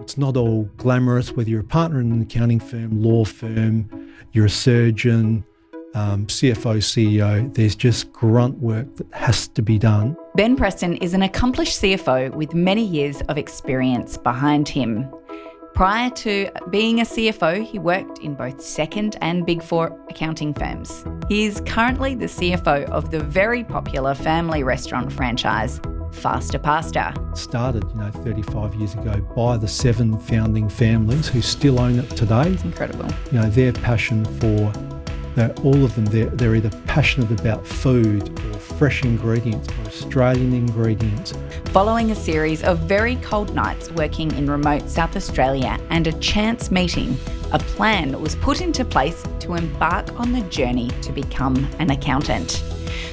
It's not all glamorous, whether you're a partner in an accounting firm, law firm, you're a surgeon, CFO, CEO, there's just grunt work that has to be done. Ben Preston is an accomplished CFO with many years of experience behind him. Prior to being a CFO, he worked in both second and Big Four accounting firms. He's currently the CFO of the very popular family restaurant franchise, Fasta Pasta. It started, 35 years ago by the 7 founding families who still own it today. It's incredible. Their passion for, all of them, they're either passionate about food or fresh ingredients or Australian ingredients. Following a series of very cold nights working in remote South Australia and a chance meeting, a plan was put into place to embark on the journey to become an accountant.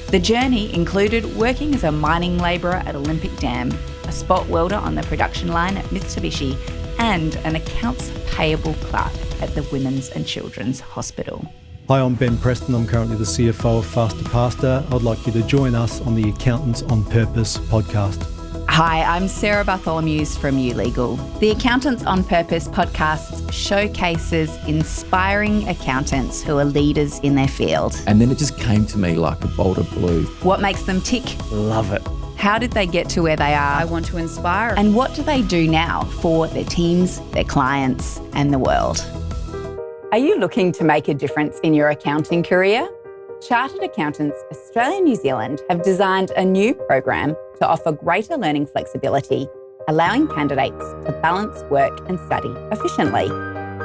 The journey included working as a mining labourer at Olympic Dam, a spot welder on the production line at Mitsubishi, and an accounts payable clerk at the Women's and Children's Hospital. Hi, I'm Ben Preston. I'm currently the CFO of Fasta Pasta. I'd like you to join us on the Accountants on Purpose podcast. Hi, I'm Sarah Bartholomeusz from YouLegal. The Accountants on Purpose podcast showcases inspiring accountants who are leaders in their field. And then it just came to me like a bolt of blue. What makes them tick? Love it. How did they get to where they are? I want to inspire. And what do they do now for their teams, their clients, and the world? Are you looking to make a difference in your accounting career? Chartered Accountants Australia and New Zealand have designed a new program to offer greater learning flexibility, allowing candidates to balance work and study efficiently.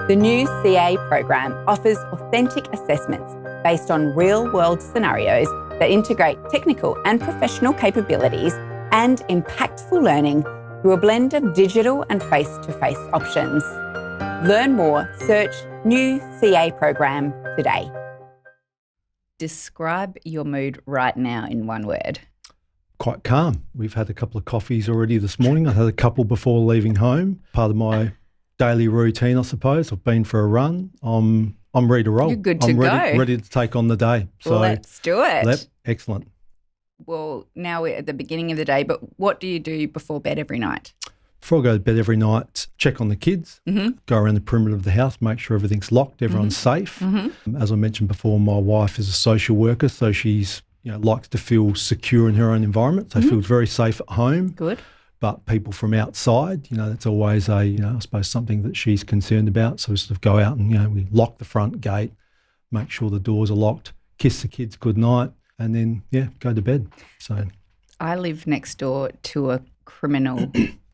The new CA program offers authentic assessments based on real-world scenarios that integrate technical and professional capabilities and impactful learning through a blend of digital and face-to-face options. Learn more, search New CA program today. Describe your mood right now in one word. Quite calm. We've had a couple of coffees already this morning. I had a couple before leaving home. Part of my daily routine, I suppose. I've been for a run. I'm ready to roll. You're good to I'm go. ready to take on the day. So let's do it. Excellent. Well, now we're at the beginning of the day, but what do you do before bed every night? Before I go to bed every night, check on the kids, go around the perimeter of the house, make sure everything's locked, everyone's safe. As I mentioned before, my wife is a social worker, so she's likes to feel secure in her own environment, so feels very safe at home. Good. But people from outside, that's always I suppose something that she's concerned about. So we sort of go out and, we lock the front gate, make sure the doors are locked, kiss the kids goodnight, and then, go to bed. So I live next door to a criminal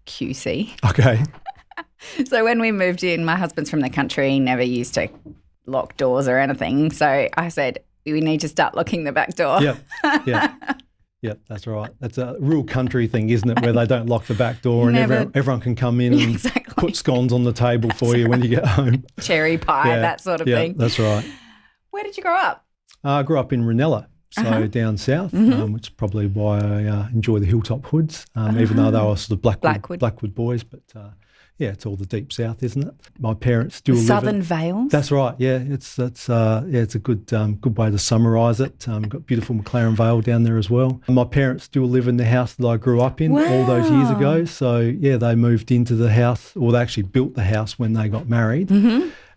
QC. Okay. So when we moved in, my husband's from the country, he never used to lock doors or anything. So I said, we need to start locking the back door. Yeah, that's right. That's a real country thing, isn't it, where they don't lock the back door and everyone can come in and put scones on the table for you when you get home. Cherry pie, that sort of thing. That's right. Where did you grow up? I grew up in Ranella, so down south, which is probably why I enjoy the hilltop hoods, even though they were sort of Blackwood boys. But it's all the deep south, isn't it? My parents still live Southern Vales. That's right. Yeah, it's a good way to summarise it. Got beautiful McLaren Vale down there as well. My parents still live in the house that I grew up in all those years ago. So they moved into the house, or they actually built the house when they got married.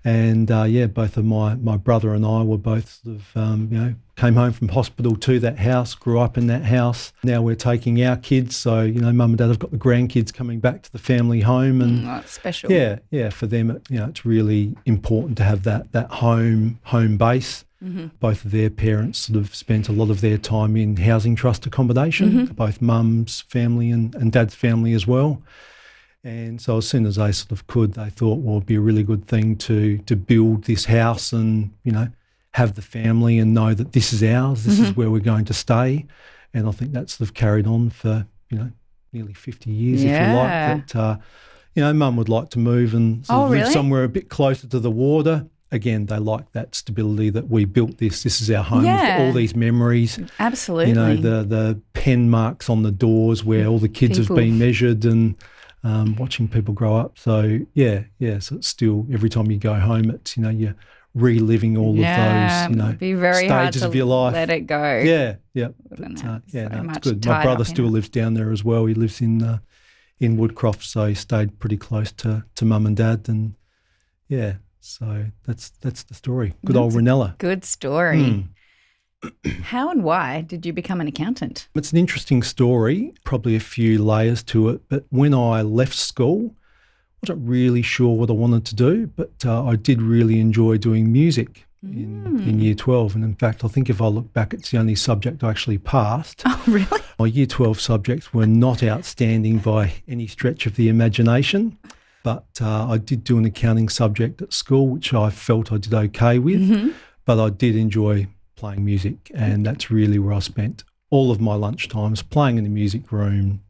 And both of my brother and I were both sort of, came home from hospital to that house, grew up in that house. Now we're taking our kids. So, mum and dad have got the grandkids coming back to the family home. And that's special. Yeah, for them, it's really important to have that home base. Both of their parents sort of spent a lot of their time in housing trust accommodation, both mum's family and dad's family as well. And so as soon as they sort of could, they thought, well, it'd be a really good thing to build this house and, have the family and know that this is ours, this is where we're going to stay. And I think that's sort of carried on for, nearly 50 years, if you like. That, mum would like to move and sort of live somewhere a bit closer to the water. Again, they like that stability that we built this. This is our home. We've got all these mememories. Absolutely. The pen marks on the doors where all the kids have been measured and watching people grow up. So, so it's still, every time you go home, it's, you're reliving all of those, it'd be very stages hard of your life. Let it go. But, it's good. My brother still lives down there as well. He lives in in Woodcroft, so stayed pretty close to mum and dad, and yeah, so that's the story. Good old Ranella. Good story. How and why did you become an accountant? It's an interesting story, probably a few layers to it, but when I left school, I wasn't really sure what I wanted to do, but I did really enjoy doing music in year 12. And in fact, I think if I look back, it's the only subject I actually passed. Oh, really? My year 12 subjects were not outstanding by any stretch of the imagination, but I did do an accounting subject at school, which I felt I did okay with, but I did enjoy playing music, and that's really where I spent all of my lunch times, playing in the music room,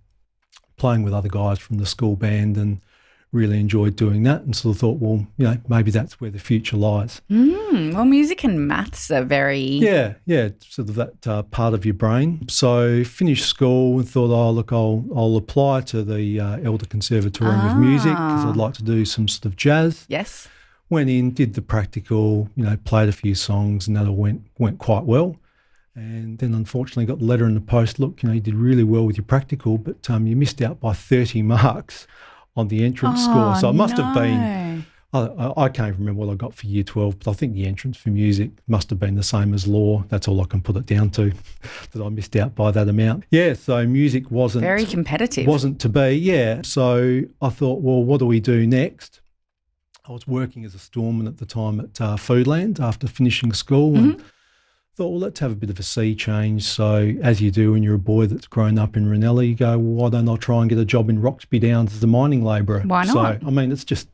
playing with other guys from the school band, and really enjoyed doing that, and sort of thought, well, maybe that's where the future lies. Well, music and maths are very... Yeah, sort of that part of your brain. So finished school and thought, look, I'll apply to the Elder Conservatorium of Music because I'd like to do some sort of jazz. Yes. Went in, did the practical, played a few songs, and that all went quite well. And then unfortunately got the letter in the post, look, you did really well with your practical, but you missed out by 30 marks on the entrance score. So it must have been, I can't even remember what I got for year 12, but I think the entrance for music must have been the same as law. That's all I can put it down to, that I missed out by that amount. Yeah, so music wasn't... Very competitive. Wasn't to be, yeah. So I thought, well, what do we do next? I was working as a storeman at the time at Foodland after finishing school, and thought, well, let's have a bit of a sea change. So as you do when you're a boy that's grown up in Ranella, you go, well, why don't I try and get a job in Roxby Downs as a mining labourer? Why not? So, I mean, it's just,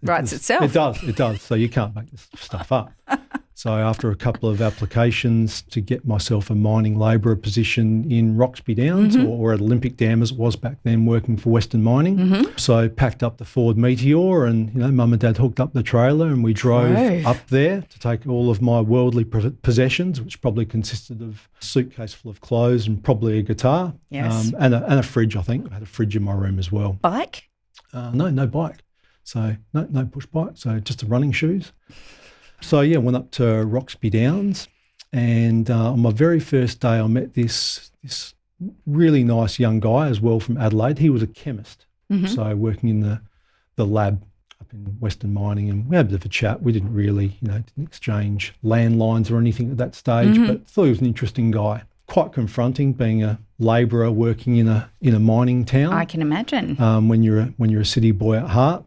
Writes itself. It does. So you can't make this stuff up. So after a couple of applications to get myself a mining labourer position in Roxby Downs or at Olympic Dam as it was back then, working for Western Mining. So packed up the Ford Meteor and, mum and dad hooked up the trailer and we drove up there to take all of my worldly possessions, which probably consisted of a suitcase full of clothes and probably a guitar. Yes. And a fridge, I think. I had a fridge in my room as well. Bike? No bike. So no push bike, so just the running shoes. So, yeah, went up to Roxby Downs, and on my very first day I met this really nice young guy as well from Adelaide. He was a chemist, so working in the lab up in Western Mining, and we had a bit of a chat. We didn't really, didn't exchange landlines or anything at that stage, but thought he was an interesting guy. Quite confronting being a labourer working in a mining town. I can imagine. When you're a city boy at heart.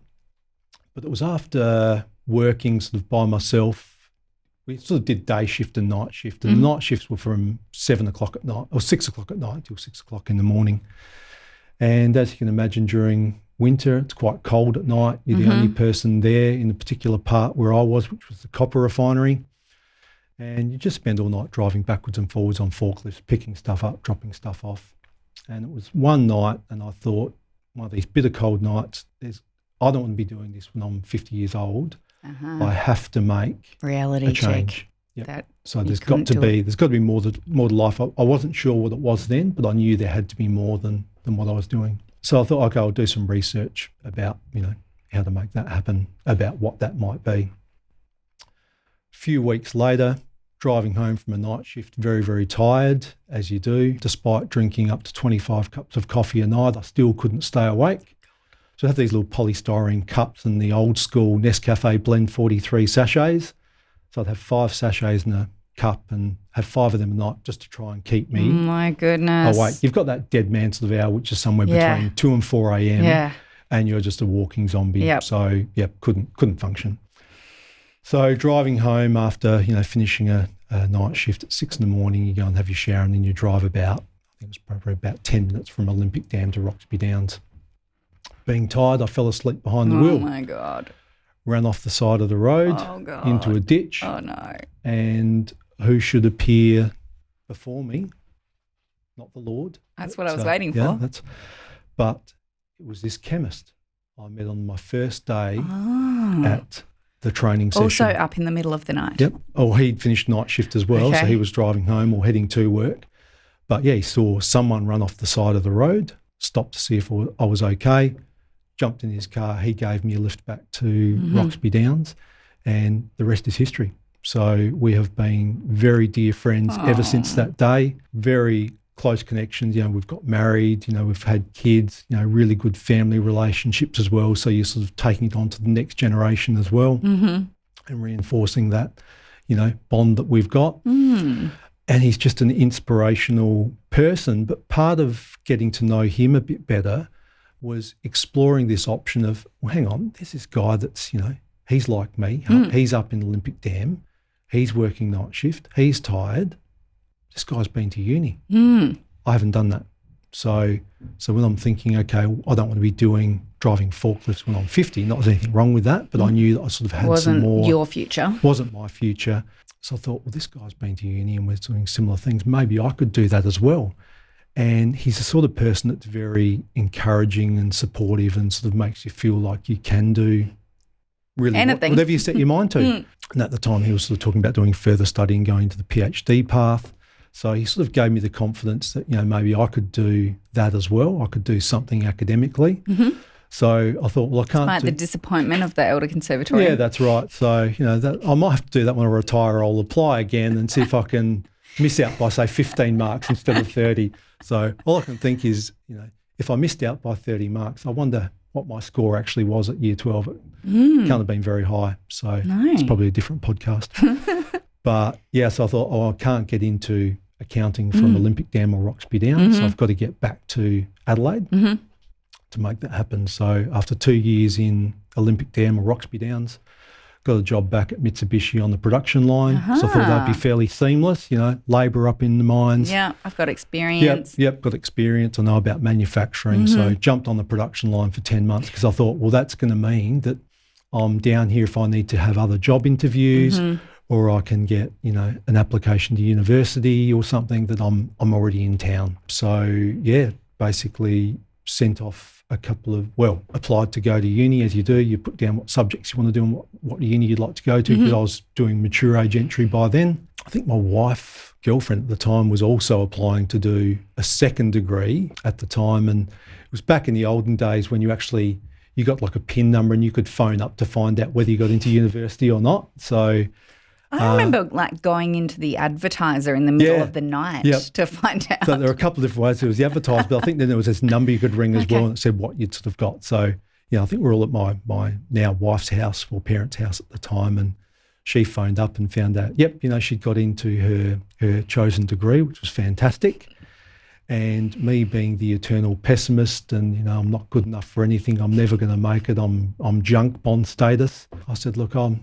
But it was after working sort of by myself. We sort of did day shift and night shift, and the night shifts were from 7 o'clock at night or 6 o'clock at night till 6 o'clock in the morning. And as you can imagine, during winter, it's quite cold at night. You're the only person there in the particular part where I was, which was the copper refinery. And you just spend all night driving backwards and forwards on forklifts, picking stuff up, dropping stuff off. And it was one night, and I thought, one of these bitter cold nights, I don't want to be doing this when I'm 50 years old. I have to make reality a change. Check. Yep. So there's got to be more to life. I wasn't sure what it was then, but I knew there had to be more than what I was doing. So I thought, okay, I'll do some research about, how to make that happen, about what that might be. A few weeks later, driving home from a night shift, very, very tired, as you do. Despite drinking up to 25 cups of coffee a night, I still couldn't stay awake. So I have these little polystyrene cups and the old school Nescafe Blend 43 sachets. So I'd have 5 sachets in a cup and have 5 of them a night just to try and keep me my goodness. awake. You've got that dead man sort of hour, which is somewhere between 2 and 4 a.m. And you're just a walking zombie. So, couldn't function. So driving home after, finishing a night shift at 6 in the morning, you go and have your shower and then you drive about, I think it was probably about 10 minutes from Olympic Dam to Roxby Downs. Being tired, I fell asleep behind the wheel. Oh, my God. Ran off the side of the road into a ditch. Oh, no. And who should appear before me? Not the Lord. That's what I was waiting for. But it was this chemist I met on my first day at the training session. Also up in the middle of the night. Yep. Oh, he'd finished night shift as well, so he was driving home or heading to work. But, yeah, he saw someone run off the side of the road, stopped to see if I was okay, jumped in his car. He gave me a lift back to Roxby Downs, and the rest is history. So we have been very dear friends ever since that day. Very close connections. We've got married, we've had kids, really good family relationships as well. So you're sort of taking it on to the next generation as well, and reinforcing that, bond that we've got. And he's just an inspirational person. But part of getting to know him a bit better was exploring this option of, well, hang on, there's this guy that's, he's like me. He's up in Olympic Dam. He's working night shift. He's tired. This guy's been to uni. I haven't done that. So when I'm thinking, okay, I don't want to be driving forklifts when I'm 50, not there's anything wrong with that, but I knew that I sort of had some more. Wasn't your future. Wasn't my future. So I thought, well, this guy's been to uni and we're doing similar things. Maybe I could do that as well. And he's the sort of person that's very encouraging and supportive and sort of makes you feel like you can do really whatever you set your mind to. And at the time he was sort of talking about doing further study and going to the PhD path. So he sort of gave me the confidence that, maybe I could do that as well. I could do something academically. So I thought, well, I can't. Despite the disappointment of the Elder Conservatory. Yeah, that's right. So, I might have to do that when I retire. I'll apply again and see if I can miss out by, say, 15 marks instead of 30. So all I can think is, if I missed out by 30 marks, I wonder what my score actually was at year 12. It can't have been very high. So it's probably a different podcast. But, so I thought, I can't get into accounting from Olympic Dam or Roxby Downs. So I've got to get back to Adelaide to make that happen. So after 2 years in Olympic Dam or Roxby Downs, got a job back at Mitsubishi on the production line. So I thought that'd be fairly seamless, labour up in the mines. Yeah, I've got experience. Yep, got experience. I know about manufacturing. So jumped on the production line for 10 months because I thought, well, that's going to mean that I'm down here if I need to have other job interviews or I can get, an application to university or something that I'm already in town. So, basically sent off applied to go to uni as you do. You put down what subjects you want to do and what uni you'd like to go to because I was doing mature age entry by then. I think my girlfriend at the time was also applying to do a second degree at the time, and it was back in the olden days when you got like a PIN number and you could phone up to find out whether you got into university or not. So I remember going into the advertiser in the middle of the night to find out. So there were a couple of different ways. There was the advertiser, but I think then there was this number you could ring as well, and it said what you'd sort of got. So, I think we're all at my now wife's house or parents' house at the time, and she phoned up and found out, she'd got into her chosen degree, which was fantastic. And me being the eternal pessimist and, I'm not good enough for anything, I'm never going to make it, I'm junk bond status. I said, look, I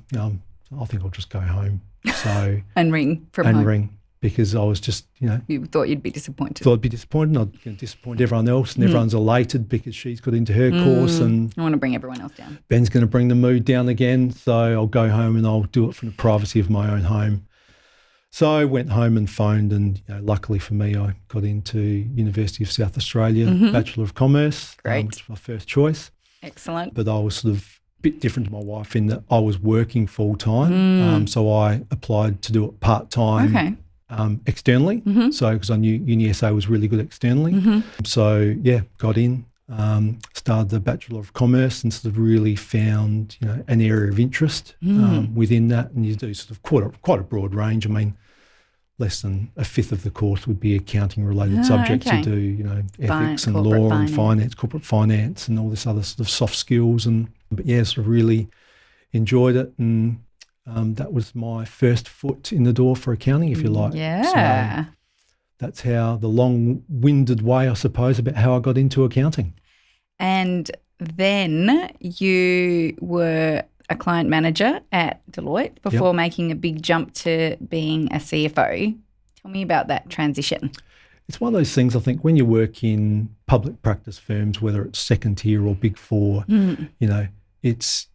think I'll just go home. So and ring from home. And ring because I was just, You thought you'd be disappointed. Thought I'd be disappointed. I'd disappoint everyone else and everyone's elated because she's got into her course and I want to bring everyone else down. Ben's going to bring the mood down again. So I'll go home and I'll do it from the privacy of my own home. So I went home and phoned and luckily for me, I got into University of South Australia, Bachelor of Commerce. Great. Which was my first choice. Excellent. But I was sort of bit different to my wife in that I was working full time. So I applied to do it part time externally. So because I knew UniSA was really good externally. So got in, started the Bachelor of Commerce and sort of really found an area of interest within that. And you do sort of quite a broad range. I mean, less than a fifth of the course would be accounting related subjects. You do ethics and law and finance, corporate finance and all this other sort of soft skills but sort of really enjoyed it, and that was my first foot in the door for accounting, if you like. Yeah. So that's how the long-winded way, I suppose, about how I got into accounting. And then you were a client manager at Deloitte before making a big jump to being a CFO. Tell me about that transition. It's one of those things, I think, when you work in public practice firms, whether it's second tier or big four, it's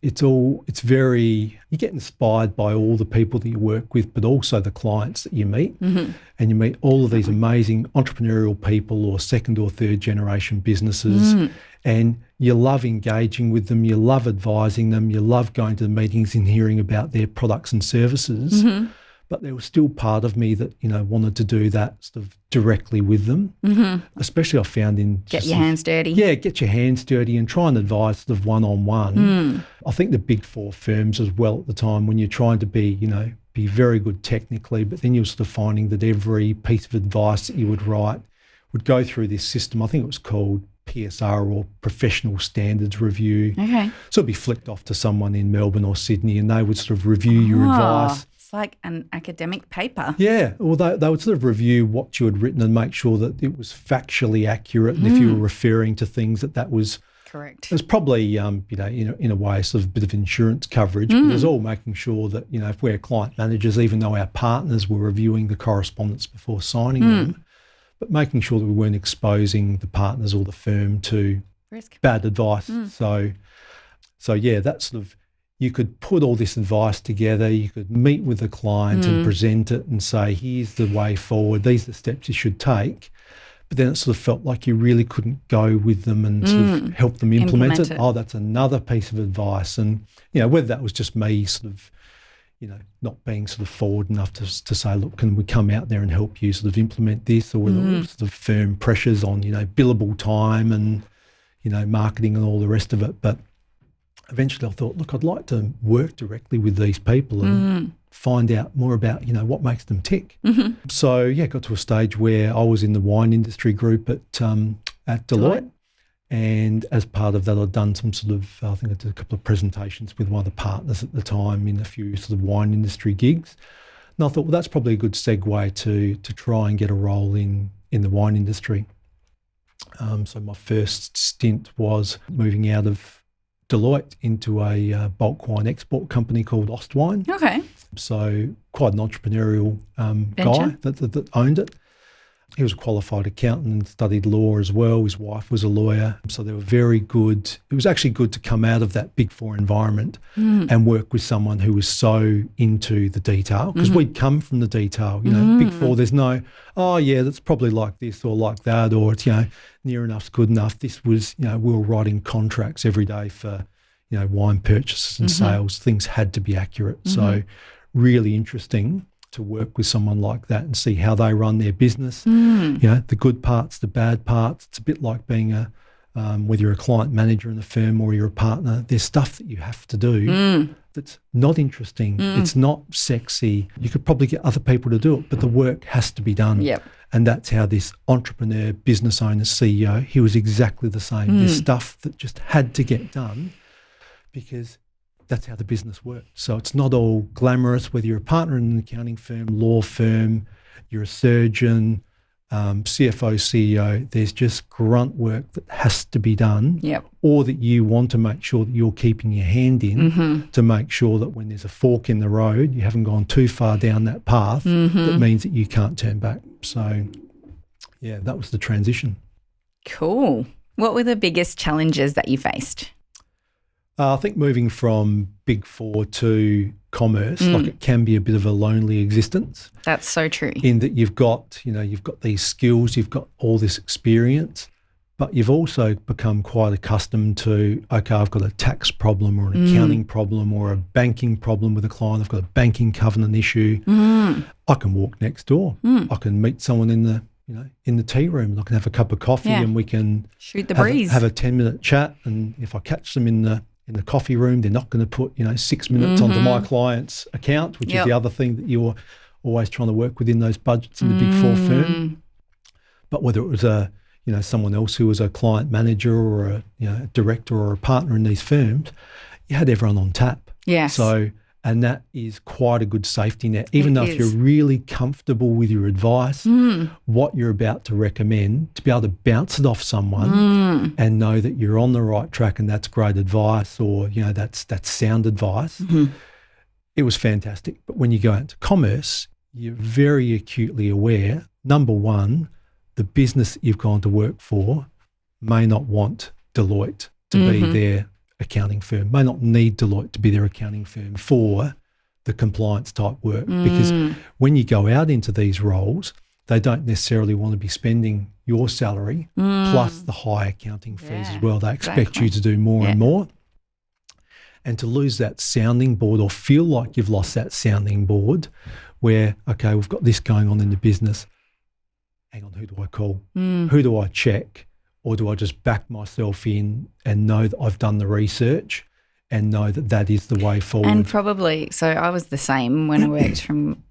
very, you get inspired by all the people that you work with, but also the clients that you meet. And you meet all of these amazing entrepreneurial people or second or third generation businesses. And you love engaging with them, you love advising them, you love going to the meetings and hearing about their products and services. But there was still part of me that, wanted to do that sort of directly with them. Especially I found in... Get your hands dirty. Yeah, get your hands dirty and try and advise sort of one-on-one. I think the big four firms as well at the time, when you're trying to be, be very good technically, but then you're sort of finding that every piece of advice that you would write, would go through this system. I think it was called PSR, or Professional Standards Review. Okay. So it'd be flicked off to someone in Melbourne or Sydney, and they would sort of review your advice. It's like an academic paper. Yeah, well, they would sort of review what you had written and make sure that it was factually accurate, and if you were referring to things that was correct. It was probably, in a way, sort of a bit of insurance coverage, but it was all making sure that, if we're client managers, even though our partners were reviewing the correspondence before signing them, but making sure that we weren't exposing the partners or the firm to risk, bad advice. So yeah, that's sort of, you could put all this advice together, you could meet with the client and present it and say, here's the way forward, these are the steps you should take. But then it sort of felt like you really couldn't go with them and sort of help them implement it. Oh, that's another piece of advice. And, whether that was just me sort of, not being sort of forward enough to say, look, can we come out there and help you sort of implement this, or whether it was sort of firm pressures on, billable time and, marketing and all the rest of it. But eventually I thought, look, I'd like to work directly with these people and find out more about, what makes them tick. So, yeah, got to a stage where I was in the wine industry group at Deloitte. And as part of that, I'd done some sort of, I think I did a couple of presentations with one of the partners at the time in a few sort of wine industry gigs. And I thought, well, that's probably a good segue to try and get a role in the wine industry. So my first stint was moving out of Deloitte into a bulk wine export company called Ostwine. Okay. So quite an entrepreneurial guy that owned it. He was a qualified accountant and studied law as well. His wife was a lawyer. So they were very good. It was actually good to come out of that Big Four environment and work with someone who was so into the detail, because we'd come from the detail. Big Four, there's no, oh, yeah, that's probably like this or like that, or it's, near enough's good enough. This was, we were writing contracts every day for, wine purchases and sales. Things had to be accurate. So really interesting to work with someone like that and see how they run their business, the good parts, the bad parts. It's a bit like being whether you're a client manager in a firm or you're a partner, there's stuff that you have to do that's not interesting. It's not sexy. You could probably get other people to do it, but the work has to be done. Yep. And that's how this entrepreneur, business owner, CEO, he was exactly the same. There's stuff that just had to get done because that's how the business works. So it's not all glamorous, whether you're a partner in an accounting firm, law firm, you're a surgeon, CFO, CEO, there's just grunt work that has to be done, or that you want to make sure that you're keeping your hand in to make sure that when there's a fork in the road, you haven't gone too far down that path. That means that you can't turn back. So, yeah, that was the transition. Cool. What were the biggest challenges that you faced? I think moving from Big Four to commerce, like it can be a bit of a lonely existence. That's so true. In that you've got these skills, you've got all this experience, but you've also become quite accustomed to, okay, I've got a tax problem or an accounting problem or a banking problem with a client. I've got a banking covenant issue. I can walk next door. I can meet someone in the tea room, and I can have a cup of coffee and we can shoot the breeze, have a 10-minute chat. And if I catch them in the coffee room, they're not going to put 6 minutes onto my client's account, which is the other thing that you're always trying to work within those budgets in the Big Four firm. But whether it was someone else who was a client manager or a director or a partner in these firms, you had everyone on tap. Yes. So, and that is quite a good safety net, even though if you're really comfortable with your advice, what you're about to recommend, to be able to bounce it off someone and know that you're on the right track and that's great advice, or, that's sound advice. It was fantastic. But when you go out to commerce, you're very acutely aware, number one, the business that you've gone to work for may not want Deloitte to be their accounting firm, may not need Deloitte to be their accounting firm for the compliance type work, because when you go out into these roles, they don't necessarily want to be spending your salary plus the high accounting fees as well. They expect you to do more and more. And to lose that sounding board, or feel like you've lost that sounding board where, okay, we've got this going on in the business, hang on, who do I call? Who do I check? Or do I just back myself in and know that I've done the research and know that that is the way forward? And probably, so I was the same when I worked from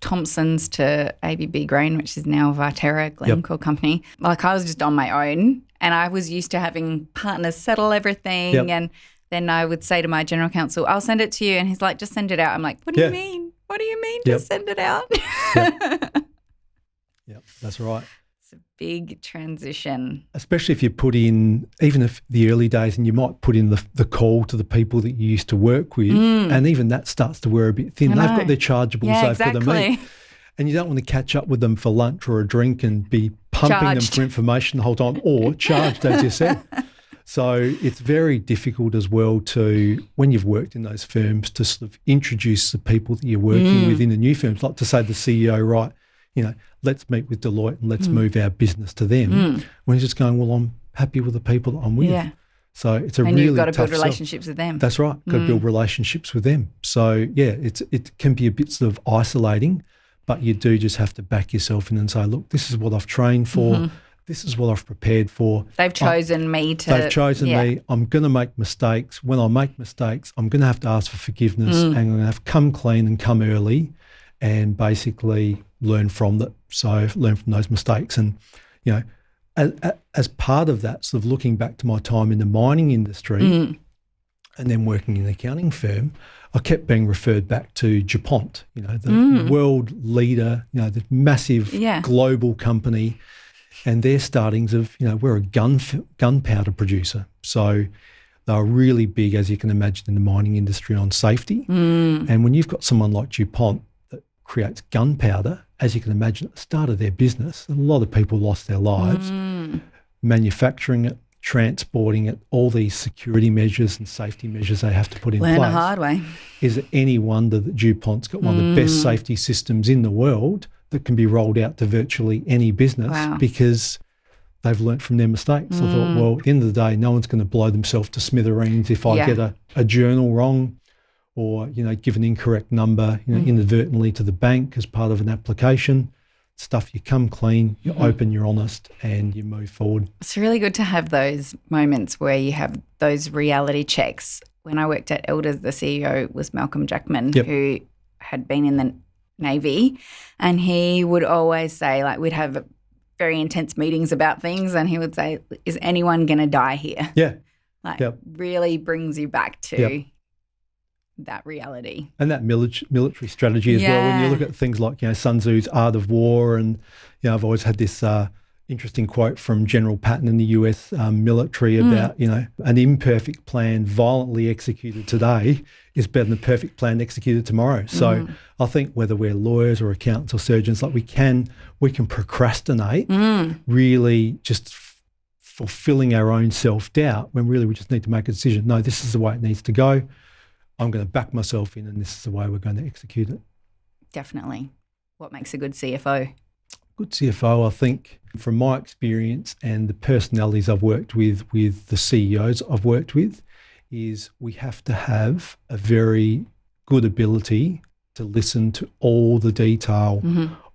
Thompson's to ABB Grain, which is now Viterra, Glencore company. Like I was just on my own and I was used to having partners settle everything. And then I would say to my general counsel, I'll send it to you. And he's like, just send it out. I'm like, what do you mean? What do you mean just send it out? Yep, that's right. It's a big transition. Especially if you put in, even if the early days, and you might put in the call to the people that you used to work with, and even that starts to wear a bit thin. They've got their chargeables they've got to meet. And you don't want to catch up with them for lunch or a drink and be pumping them for information the whole time, or charged, as you said. So it's very difficult as well to, when you've worked in those firms, to sort of introduce the people that you're working with in the new firms, like to say to the CEO, right, let's meet with Deloitte and let's move our business to them. When he's just going, well, I'm happy with the people that I'm with. Yeah. So it's a really tough And you've got to build relationships with them. That's right. Got to build relationships with them. So, it can be a bit sort of isolating, but you do just have to back yourself in and say, look, this is what I've trained for. This is what I've prepared for. They've chosen me. They've chosen me. I'm going to make mistakes. When I make mistakes, I'm going to have to ask for forgiveness and I'm going to have to come clean and come early and basically learn from that. So learn from those mistakes. And, as part of that, sort of looking back to my time in the mining industry and then working in an accounting firm, I kept being referred back to DuPont, the world leader, the massive global company. And their startings of, we're a gunpowder producer. So they're really big, as you can imagine, in the mining industry on safety. And when you've got someone like DuPont that creates gunpowder, as you can imagine, at the start of their business, a lot of people lost their lives manufacturing it, transporting it, all these security measures and safety measures they have to put in place. Learn the hard way. Is it any wonder that DuPont's got one of the best safety systems in the world that can be rolled out to virtually any business because they've learnt from their mistakes. I thought, well, at the end of the day, no one's going to blow themselves to smithereens if I get a journal wrong or, give an incorrect number, inadvertently to the bank as part of an application. Stuff, you come clean, you're open, you're honest, and you move forward. It's really good to have those moments where you have those reality checks. When I worked at Elders, the CEO was Malcolm Jackman, who had been in the Navy, and he would always say, like, we'd have very intense meetings about things and he would say, is anyone going to die here? Yeah. Really brings you back to that reality. And that military strategy as well. When you look at things like, Sun Tzu's Art of War, and, I've always had this interesting quote from General Patton in the US military about, an imperfect plan violently executed today is better than a perfect plan executed tomorrow. So I think whether we're lawyers or accountants or surgeons, like we can procrastinate really just fulfilling our own self-doubt when really we just need to make a decision. No, this is the way it needs to go. I'm going to back myself in and this is the way we're going to execute it. Definitely. What makes a good CFO? Good CFO, I think, from my experience and the personalities I've worked with the CEOs I've worked with, is we have to have a very good ability to listen to all the detail,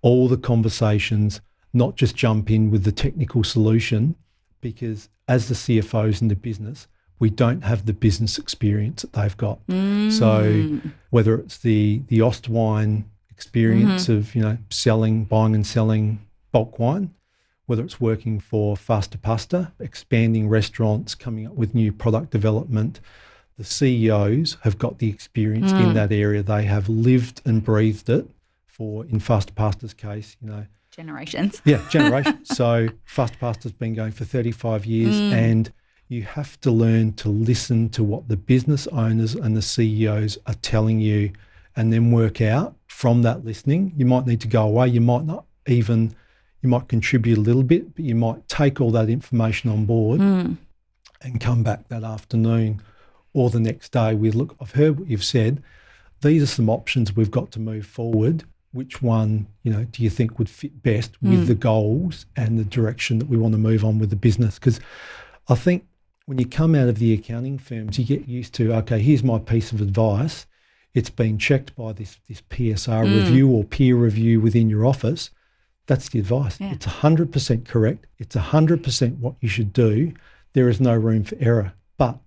all the conversations, not just jump in with the technical solution, because as the CFOs in the business, we don't have the business experience that they've got. So whether it's the Ostwine experience of, buying and selling bulk wine, whether it's working for Fasta Pasta, expanding restaurants, coming up with new product development, the CEOs have got the experience in that area. They have lived and breathed it for, in Fasta Pasta's case, generations. Yeah, generations. So Fasta Pasta's been going for 35 years and you have to learn to listen to what the business owners and the CEOs are telling you and then work out from that listening. You might need to go away. You might not even, you might contribute a little bit, but you might take all that information on board and come back that afternoon or the next day with, look, I've heard what you've said. These are some options we've got to move forward. Which one, do you think would fit best with the goals and the direction that we want to move on with the business? Because I think when you come out of the accounting firms, you get used to, okay, here's my piece of advice. It's been checked by this PSR review or peer review within your office. That's the advice. Yeah. It's 100% correct. It's 100% what you should do. There is no room for error. But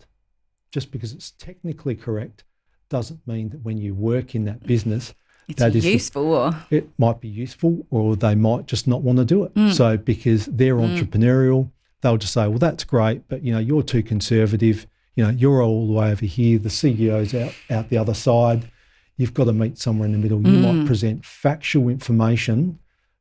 just because it's technically correct doesn't mean that when you work in that business It's useful. It might be useful, or they might just not want to do it. So because they're entrepreneurial, they'll just say, well, that's great, but, you're too conservative. You're all the way over here. The CEO's out the other side. You've got to meet somewhere in the middle. You might present factual information,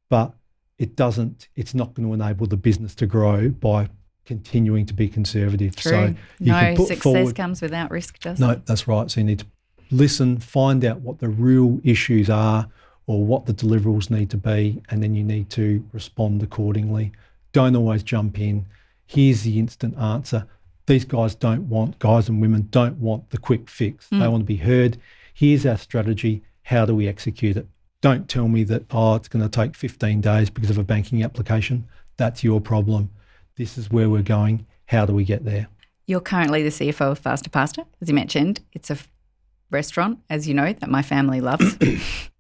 but it's not going to enable the business to grow by continuing to be conservative. True. So you can put success forward, comes without risk, doesn't it? No, that's right. So you need to listen, find out what the real issues are or what the deliverables need to be, and then you need to respond accordingly. Don't always jump in. Here's the instant answer. These guys and women don't want the quick fix. They want to be heard. Here's our strategy. How do we execute it? Don't tell me that, it's going to take 15 days because of a banking application. That's your problem. This is where we're going. How do we get there? You're currently the CFO of Fasta Pasta, as you mentioned. It's a restaurant, as you know, that my family loves.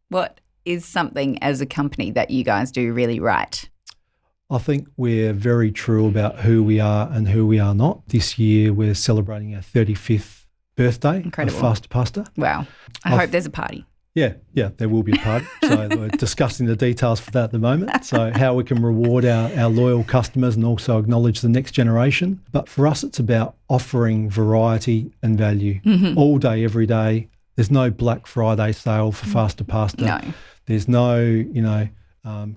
What is something as a company that you guys do really right? I think we're very true about who we are and who we are not. This year we're celebrating our 35th birthday. Incredible. Of Fasta Pasta. Wow. I hope there's a party. Yeah, there will be a party. So we're discussing the details for that at the moment. So how we can reward our loyal customers and also acknowledge the next generation. But for us, it's about offering variety and value all day, every day. There's no Black Friday sale for Fasta Pasta. No. There's no,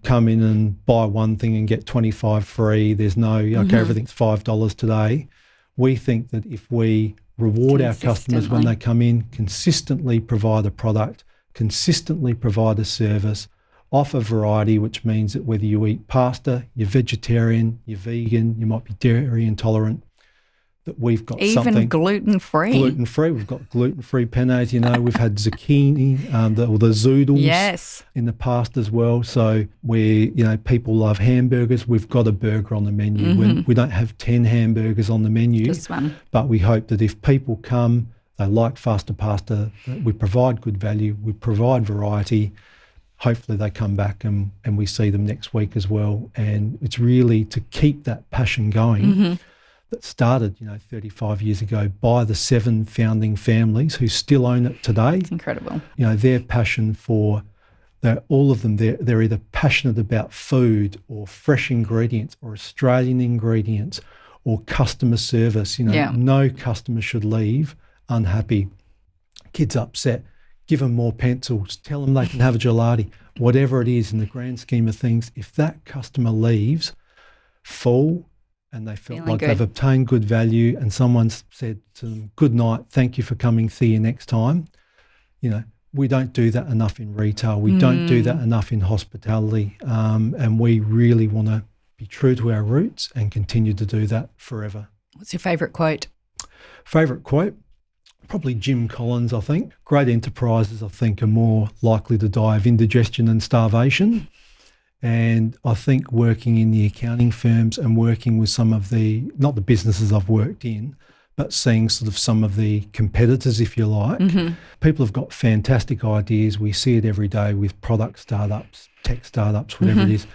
come in and buy one thing and get 25 free. There's no, everything's $5 today. We think that if we reward our customers when they come in, consistently provide a product, consistently provide a service, offer variety, which means that whether you eat pasta, you're vegetarian, you're vegan, you might be dairy intolerant, that we've got something. Even gluten-free. Gluten-free. We've got gluten-free pennes. We've had zucchini or the zoodles in the past as well. So people love hamburgers. We've got a burger on the menu. We don't have 10 hamburgers on the menu. Just one. But we hope that if people come, they like Fasta Pasta, that we provide good value, we provide variety. Hopefully they come back and we see them next week as well. And it's really to keep that passion going that started, 35 years ago by the 7 founding families who still own it today. It's incredible. Their passion for, all of them, they're either passionate about food or fresh ingredients or Australian ingredients or customer service. No customer should leave unhappy. Kids upset, give them more pencils, tell them they can have a gelati, whatever it is in the grand scheme of things. If that customer leaves full and they felt like they've obtained good value and someone's said to them, good night, thank you for coming, see you next time. We don't do that enough in retail. We don't do that enough in hospitality. And we really want to be true to our roots and continue to do that forever. What's your favourite quote? Favourite quote? Probably Jim Collins, I think. Great enterprises, I think, are more likely to die of indigestion and starvation. And I think working in the accounting firms and working with some of not the businesses I've worked in, but seeing sort of some of the competitors, if you like, people have got fantastic ideas. We see it every day with product startups, tech startups, whatever it is.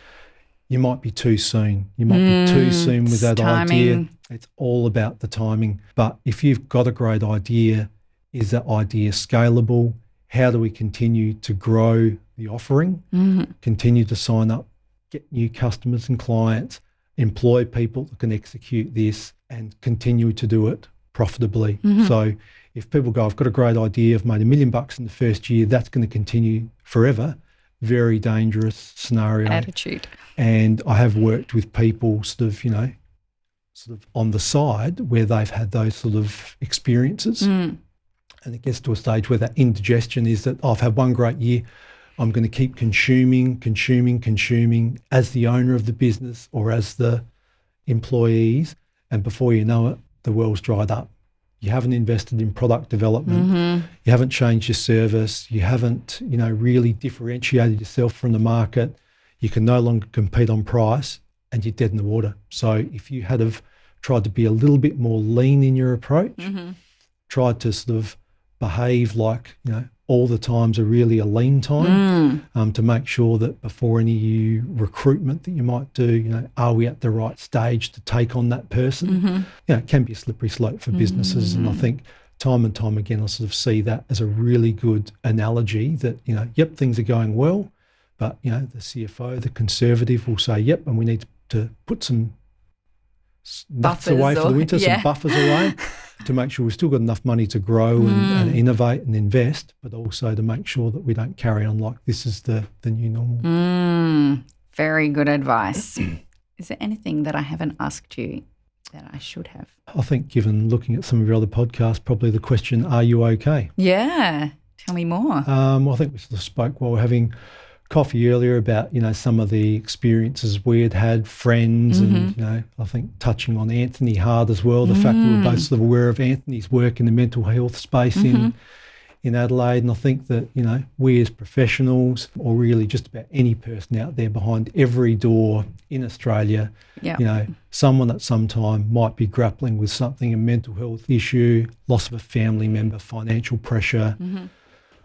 You might be too soon. You might be too soon with that idea. It's all about the timing. But if you've got a great idea, is that idea scalable? How do we continue to grow the offering, continue to sign up, get new customers and clients, employ people that can execute this and continue to do it profitably? So if people go, I've got a great idea, I've made $1 million in the first year, that's going to continue forever. Very dangerous scenario. Attitude. And I have worked with people sort of on the side where they've had those sort of experiences. And it gets to a stage where that indigestion is that I've had one great year, I'm going to keep consuming as the owner of the business or as the employees. And before you know it, the well's dried up. You haven't invested in product development. You haven't changed your service. You haven't, really differentiated yourself from the market. You can no longer compete on price and you're dead in the water. So if you had have tried to be a little bit more lean in your approach, tried to sort of behave like, all the times are really a lean time, to make sure that before any recruitment that you might do, are we at the right stage to take on that person? It can be a slippery slope for businesses. And I think time and time again, I sort of see that as a really good analogy that, yep, things are going well, but, the CFO, the Conservative will say, yep, and we need to put some nuts away for the winter, some buffers away to make sure we've still got enough money to grow and innovate and invest, but also to make sure that we don't carry on like this is the new normal. Very good advice. Is there anything that I haven't asked you that I should have? I think given looking at some of your other podcasts, probably the question, are you okay? Yeah. Tell me more. I think we sort of spoke while we were having coffee earlier about, some of the experiences we had friends and, I think touching on Anthony hard as well, the fact that we're both sort of aware of Anthony's work in the mental health space in Adelaide. And I think that, we as professionals, or really just about any person out there, behind every door in Australia, someone at some time might be grappling with something, a mental health issue, loss of a family member, financial pressure,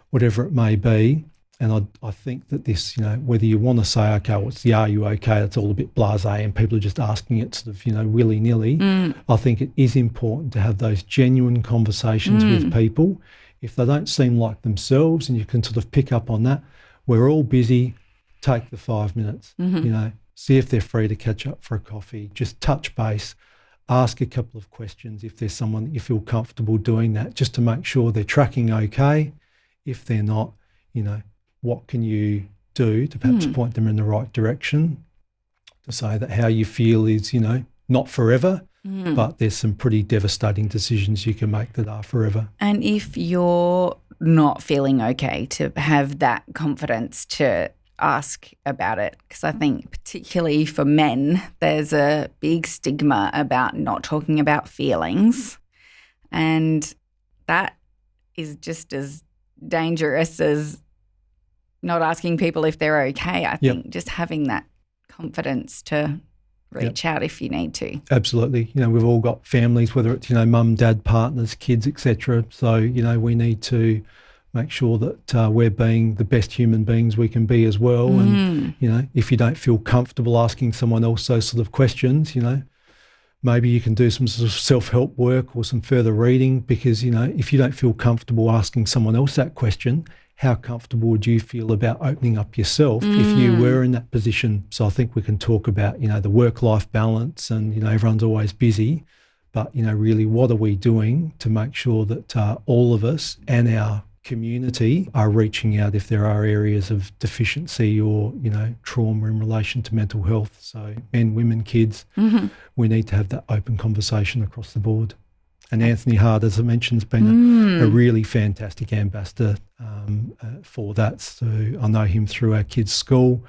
whatever it may be. And I think that this, whether you want to say, okay, what's the are you okay, it's all a bit blasé and people are just asking it sort of, willy-nilly. I think it is important to have those genuine conversations with people. If they don't seem like themselves and you can sort of pick up on that, we're all busy, take the 5 minutes, see if they're free to catch up for a coffee, just touch base, ask a couple of questions if there's someone that you feel comfortable doing that, just to make sure they're tracking okay. If they're not, what can you do to perhaps point them in the right direction, to say that how you feel is, not forever, but there's some pretty devastating decisions you can make that are forever. And if you're not feeling okay, to have that confidence to ask about it, because I think particularly for men, there's a big stigma about not talking about feelings, and that is just as dangerous as not asking people if they're okay. I think just having that confidence to reach out if you need to. Absolutely. We've all got families, whether it's, mum, dad, partners, kids, etc. So, we need to make sure that we're being the best human beings we can be as well. And, if you don't feel comfortable asking someone else those sort of questions, maybe you can do some sort of self-help work or some further reading, because, if you don't feel comfortable asking someone else that question, how comfortable would you feel about opening up yourself if you were in that position? So I think we can talk about, the work-life balance and, everyone's always busy, but, really what are we doing to make sure that all of us and our community are reaching out if there are areas of deficiency or, trauma in relation to mental health. So men, women, kids, we need to have that open conversation across the board. And Anthony Hard, as I mentioned, has been a really fantastic ambassador for that. So I know him through our kids' school,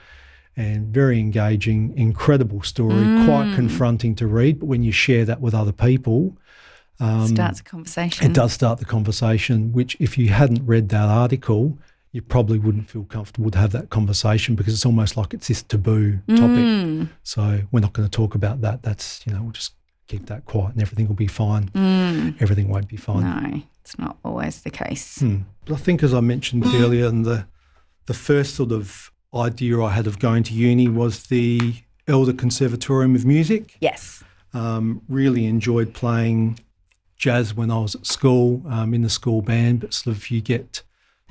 and very engaging, incredible story, quite confronting to read. But when you share that with other people, starts a conversation. It does start the conversation, which if you hadn't read that article, you probably wouldn't feel comfortable to have that conversation, because it's almost like it's this taboo topic. So we're not going to talk about that. That's, we'll just keep that quiet and everything will be fine. Everything won't be fine. No, it's not always the case. But I think, as I mentioned earlier, and the first sort of idea I had of going to uni was the Elder Conservatorium of Music. Yes. Really enjoyed playing jazz when I was at school, in the school band, but sort of you get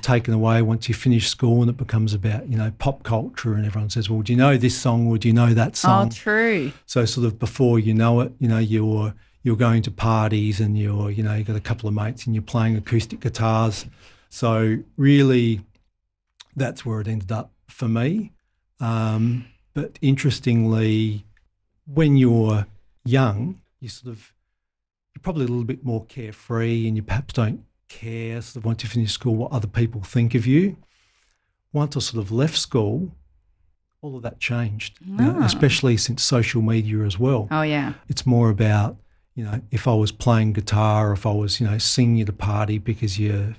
taken away once you finish school and it becomes about, pop culture, and everyone says, well, do you know this song or do you know that song? Oh, true. So sort of before you know it, you're going to parties and you've got a couple of mates and you're playing acoustic guitars. So really that's where it ended up for me. But interestingly, when you're young, you're probably a little bit more carefree and you perhaps don't care sort of once you finish school what other people think of you. Once I sort of left school, all of that changed, especially since social media as well. Oh, yeah. It's more about, if I was playing guitar, or if I was, singing at a party because you're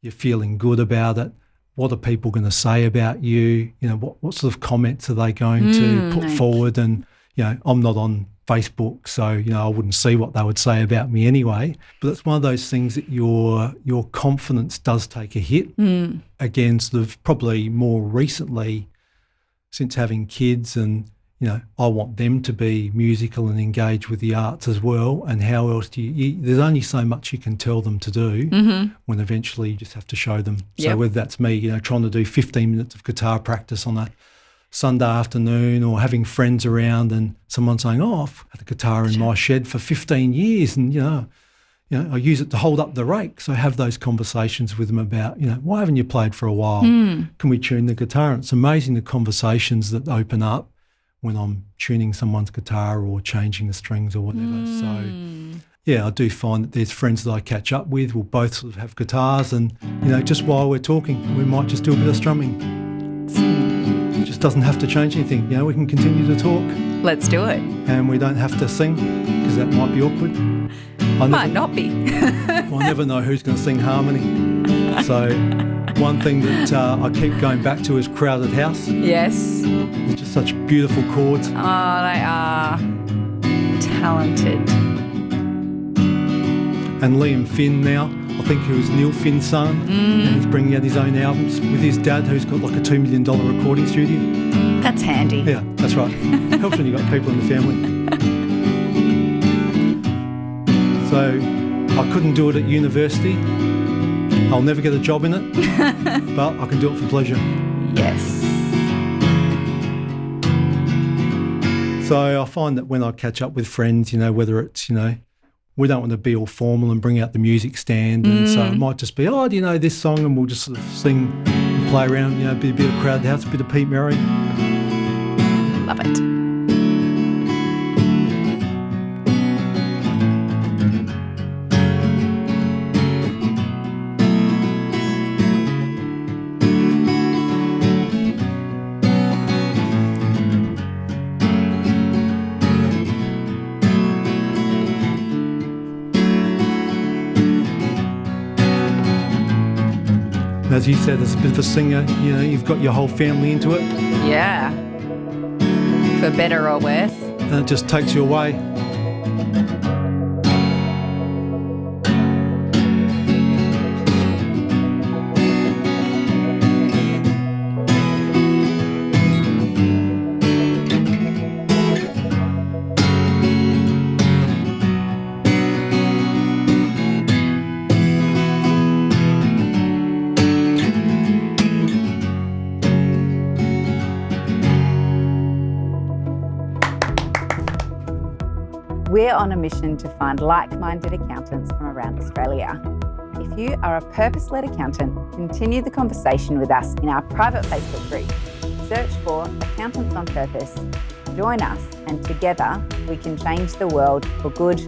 feeling good about it, what are people going to say about you? What sort of comments are they going to put forward? And, I'm not on Facebook, so, I wouldn't see what they would say about me anyway. But it's one of those things that your confidence does take a hit. Again, sort of probably more recently, since having kids and, I want them to be musical and engage with the arts as well. And how else there's only so much you can tell them to do when eventually you just have to show them. So whether that's me, trying to do 15 minutes of guitar practice on a Sunday afternoon, or having friends around and someone saying, I've had a guitar in my shed for 15 years and, I use it to hold up the rake. So I have those conversations with them about, why haven't you played for a while? Can we tune the guitar? And it's amazing the conversations that open up when I'm tuning someone's guitar or changing the strings or whatever. So, I do find that there's friends that I catch up with. We'll both sort of have guitars and, just while we're talking, we might just do a bit of strumming. It just doesn't have to change anything. We can continue to talk. Let's do it. And we don't have to sing because that might be awkward. Might not be. I never know who's going to sing harmony. So one thing that I keep going back to is Crowded House. Yes. It's just such beautiful chords. Oh, they are talented. And Liam Finn now, I think he was Neil Finn's son, and he's bringing out his own albums with his dad, who's got like a $2 million recording studio. That's handy. Yeah, that's right. Helps when you've got people in the family. So I couldn't do it at university. I'll never get a job in it, but I can do it for pleasure. Yes. So I find that when I catch up with friends, whether it's, we don't want to be all formal and bring out the music stand. And so it might just be, do you know this song? And we'll just sort of sing and play around, be a bit of Crowded House, a bit of Pete Murray. Love it. As you said, as a bit of a singer, you've got your whole family into it. Yeah. For better or worse. And it just takes you away. We're on a mission to find like-minded accountants from around Australia. If you are a purpose-led accountant, continue the conversation with us in our private Facebook group. Search for Accountants on Purpose. Join us, and together we can change the world for good.